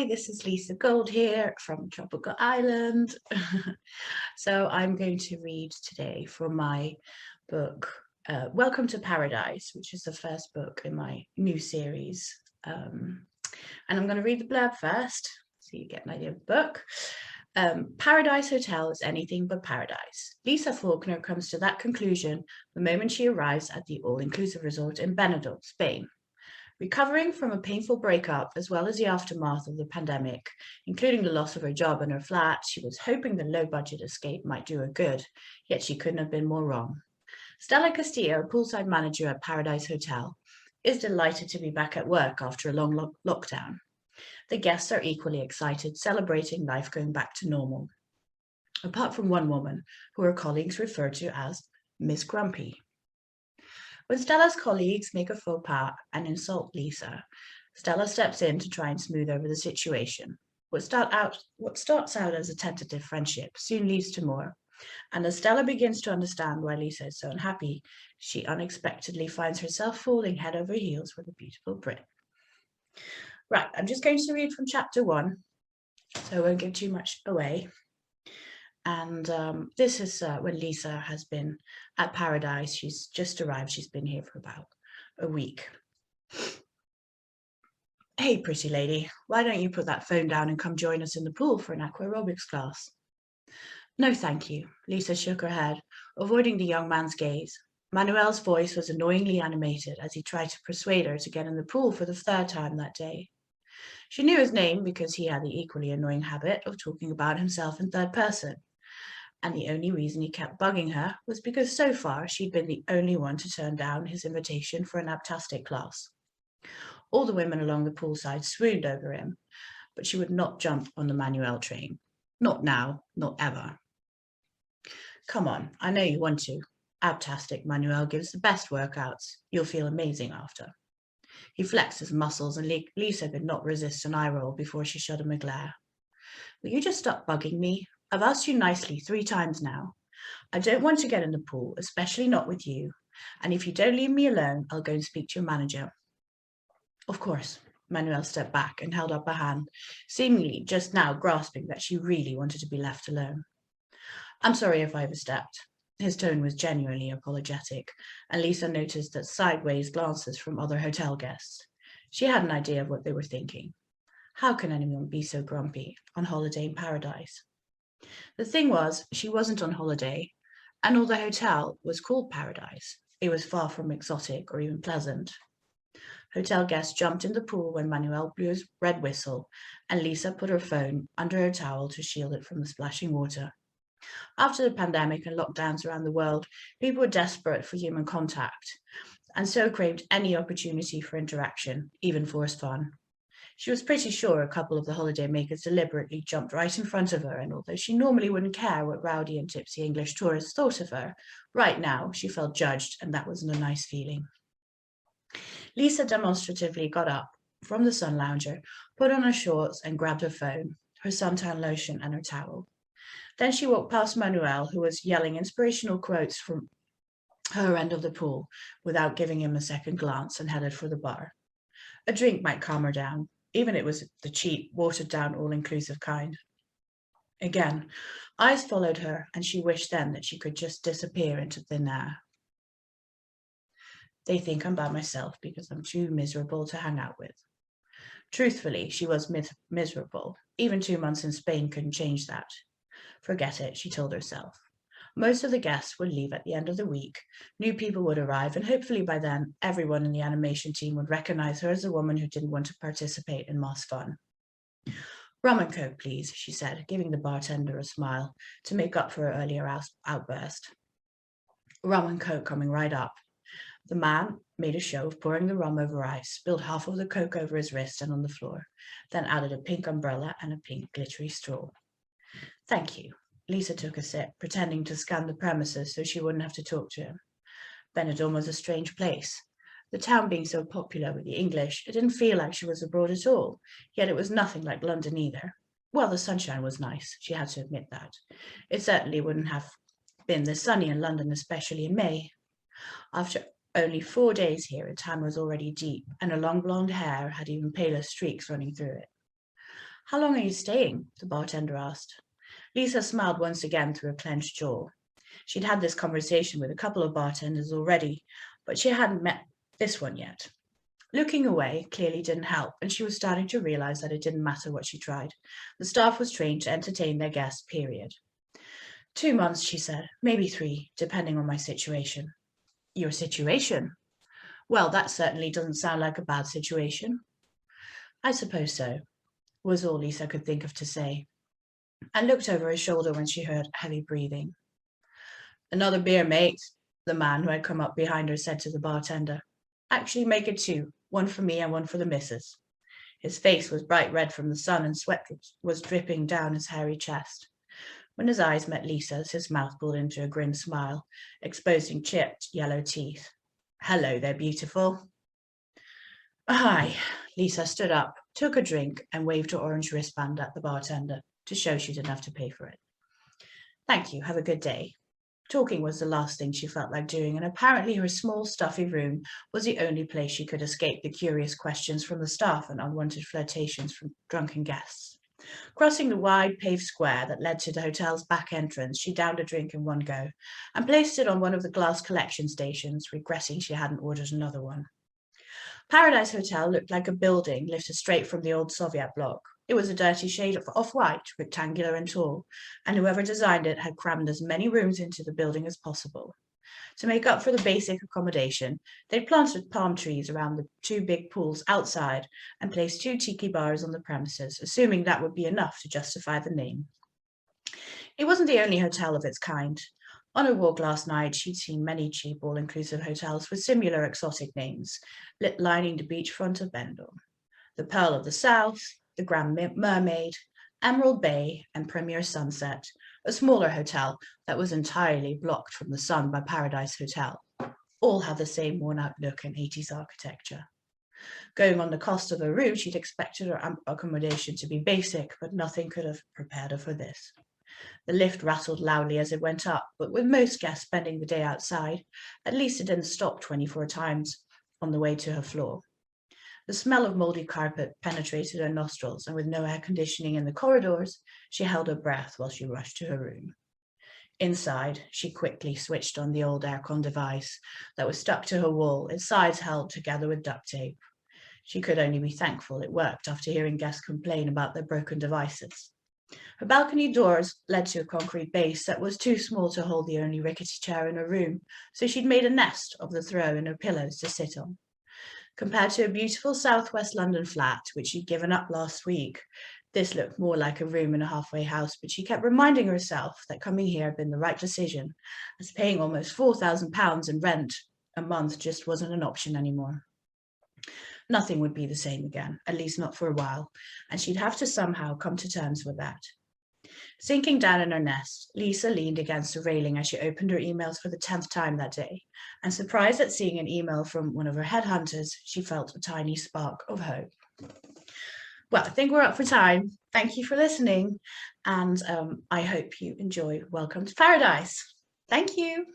Hi, this is Lise Gold here from Tropical Island. So I'm going to read today from my book, Welcome to Paradise, which is the first book in my new series. And I'm going to read the blurb first, so you get an idea of the book. Paradise Hotel is anything but paradise. Lisa Faulkner comes to that conclusion the moment she arrives at the all-inclusive resort in Benidorm, Spain. Recovering from a painful breakup, as well as the aftermath of the pandemic, including the loss of her job and her flat, she was hoping the low-budget escape might do her good, yet she couldn't have been more wrong. Stella Castillo, poolside manager at Paradise Hotel, is delighted to be back at work after a long lockdown. The guests are equally excited, celebrating life going back to normal. Apart from one woman, who her colleagues refer to as Miss Grumpy. When Stella's colleagues make a faux pas and insult Lisa, Stella steps in to try and smooth over the situation. What starts out as a tentative friendship soon leads to more, and as Stella begins to understand why Lisa is so unhappy, she unexpectedly finds herself falling head over heels with a beautiful Brit. Right, I'm just going to read from chapter 1, so I won't give too much away. And this is when Lisa has been at Paradise. She's just arrived. She's been here for about a week. Hey, pretty lady, why don't you put that phone down and come join us in the pool for an aquarobics class? No, thank you. Lisa shook her head, avoiding the young man's gaze. Manuel's voice was annoyingly animated as he tried to persuade her to get in the pool for the third time that day. She knew his name because he had the equally annoying habit of talking about himself in third person. And the only reason he kept bugging her was because so far she'd been the only one to turn down his invitation for an aptastic class. All the women along the poolside swooned over him, but she would not jump on the Manuel train. Not now, not ever. Come on, I know you want to. Aptastic Manuel gives the best workouts. You'll feel amazing after. He flexed his muscles and Lisa could not resist an eye roll before she shot him a glare. Will you just stop bugging me? I've asked you nicely 3 times now. I don't want to get in the pool, especially not with you. And if you don't leave me alone, I'll go and speak to your manager. Of course. Manuel stepped back and held up a hand, seemingly just now grasping that she really wanted to be left alone. I'm sorry if I overstepped. His tone was genuinely apologetic, and Lisa noticed that sideways glances from other hotel guests. She had an idea of what they were thinking. How can anyone be so grumpy on holiday in paradise? The thing was, she wasn't on holiday, and although the hotel was called Paradise, it was far from exotic or even pleasant. Hotel guests jumped in the pool when Manuel blew his red whistle, and Lisa put her phone under her towel to shield it from the splashing water. After the pandemic and lockdowns around the world, people were desperate for human contact, and so craved any opportunity for interaction, even forced fun. She was pretty sure a couple of the holiday makers deliberately jumped right in front of her, and although she normally wouldn't care what rowdy and tipsy English tourists thought of her, right now she felt judged, and that wasn't a nice feeling. Lisa demonstratively got up from the sun lounger, put on her shorts and grabbed her phone, her suntan lotion and her towel. Then she walked past Manuel, who was yelling inspirational quotes from her end of the pool without giving him a second glance, and headed for the bar. A drink might calm her down, even if it was the cheap, watered-down, all-inclusive kind. Again, eyes followed her, and she wished then that she could just disappear into thin air. They think I'm by myself because I'm too miserable to hang out with. Truthfully, she was miserable. Even 2 months in Spain couldn't change that. Forget it, she told herself. Most of the guests would leave at the end of the week, new people would arrive, and hopefully by then, everyone in the animation team would recognize her as a woman who didn't want to participate in mass fun. Rum and Coke, please, she said, giving the bartender a smile to make up for her earlier outburst. Rum and Coke coming right up. The man made a show of pouring the rum over ice, spilled half of the Coke over his wrist and on the floor, then added a pink umbrella and a pink glittery straw. Thank you. Lisa took a sip, pretending to scan the premises so she wouldn't have to talk to him. Benidorm was a strange place. The town being so popular with the English, it didn't feel like she was abroad at all, yet it was nothing like London either. Well, the sunshine was nice, she had to admit that. It certainly wouldn't have been this sunny in London, especially in May. After only 4 days here, her tan was already deep, and her long blonde hair had even paler streaks running through it. How long are you staying? The bartender asked. Lisa smiled once again through her clenched jaw. She'd had this conversation with a couple of bartenders already, but she hadn't met this one yet. Looking away clearly didn't help, and she was starting to realize that it didn't matter what she tried. The staff was trained to entertain their guests, period. 2 months, she said, maybe 3, depending on my situation. Your situation? Well, that certainly doesn't sound like a bad situation. I suppose so, was all Lisa could think of to say, and looked over her shoulder when she heard heavy breathing. Another beer, mate, the man who had come up behind her said to the bartender. Actually, make it 2, one for me and one for the missus. His face was bright red from the sun and sweat was dripping down his hairy chest. When his eyes met Lisa's, his mouth pulled into a grim smile, exposing chipped yellow teeth. Hello there, beautiful. Hi. Lisa stood up, took a drink, and waved her orange wristband at the bartender to show she didn't have to pay for it. Thank you. Have a good day. Talking was the last thing she felt like doing, and apparently her small, stuffy room was the only place she could escape the curious questions from the staff and unwanted flirtations from drunken guests. Crossing the wide paved square that led to the hotel's back entrance, she downed a drink in one go and placed it on one of the glass collection stations, regretting she hadn't ordered another one. Paradise Hotel looked like a building lifted straight from the old Soviet bloc. It was a dirty shade of off-white, rectangular and tall, and whoever designed it had crammed as many rooms into the building as possible. To make up for the basic accommodation, they planted palm trees around the 2 big pools outside and placed 2 tiki bars on the premises, assuming that would be enough to justify the name. It wasn't the only hotel of its kind. On her walk last night, she'd seen many cheap all-inclusive hotels with similar exotic names, lining the beachfront of Bendel. The Pearl of the South, the Grand Mermaid, Emerald Bay, and Premier Sunset, a smaller hotel that was entirely blocked from the sun by Paradise Hotel. All had the same worn-out look and 80s architecture. Going on the cost of her room, she'd expected her accommodation to be basic, but nothing could have prepared her for this. The lift rattled loudly as it went up, but with most guests spending the day outside, at least it didn't stop 24 times on the way to her floor. The smell of moldy carpet penetrated her nostrils, and with no air conditioning in the corridors, she held her breath while she rushed to her room. Inside, she quickly switched on the old aircon device that was stuck to her wall, its sides held together with duct tape. She could only be thankful it worked after hearing guests complain about their broken devices. Her balcony doors led to a concrete base that was too small to hold the only rickety chair in her room, so she'd made a nest of the throw in her pillows to sit on. Compared to a beautiful southwest London flat, which she'd given up last week, this looked more like a room in a halfway house, but she kept reminding herself that coming here had been the right decision, as paying almost £4,000 in rent a month just wasn't an option anymore. Nothing would be the same again, at least not for a while, and she'd have to somehow come to terms with that. Sinking down in her nest, Lisa leaned against a railing as she opened her emails for the 10th time that day, and surprised at seeing an email from one of her headhunters, she felt a tiny spark of hope. Well, I think we're up for time. Thank you for listening, and I hope you enjoy Welcome to Paradise. Thank you.